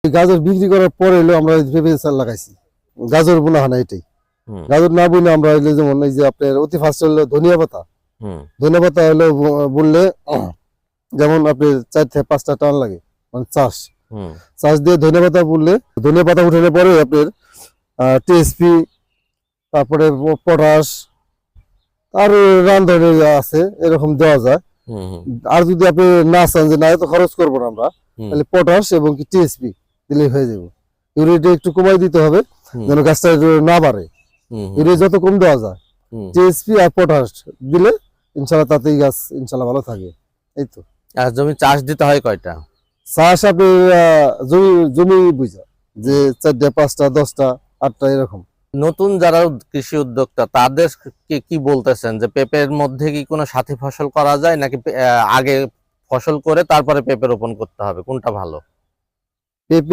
গাজর বিক্রি করার পরে হলো আমরা পেঁপে চাল লাগাইছি, গাজর বোনা হয় না এটাই। গাজর না বুনে আমরা হইলো যেমন এই যে আপনার অতি ফার্স্ট হলো ধনিয়া পাতা। ধনিয়া পাতা হলো বুনলে যেমন আপনার 4 থেকে 5টা টান লাগে, মানে চাষ দিয়ে ধনিয়া পাতা বুনলে, ধনিয়া পাতা উঠানোর পরে আপনার টিএসপি, তারপরে পটাশ আর রান্ধনের আছে এরকম দেওয়া যায়। আর যদি আপনি না চান যে না এত খরচ করবো না আমরা, তাহলে পটাশ এবং কি টিএসপি দিলে হয়ে যাবে। ইউরিয়াটা একটু কমাই দিতে হবে যেন গাছটা না বাড়ে। ইউরিয়া যত কম দেওয়া যায়, টিএসপি আর পটাশ দিলে ইনশাল্লাহ তাতেই গাছ ইনশাল্লাহ ভালো থাকে। এই তো। আর জমি চাষ দিতে হয় কয়টা? চাষ আপনি জমি বুঝা যে 4টা 5টা 10টা 8টা এরকম। নতুন যারা কৃষি উদ্যোক্তা তাদের কি বলতেছেন যে পেঁপের মধ্যে কি কোনো সাথী ফসল করা যায়, নাকি আগে ফসল করে তারপরে পেঁপে রোপণ করতে হবে, কোনটা ভালো? পেঁপে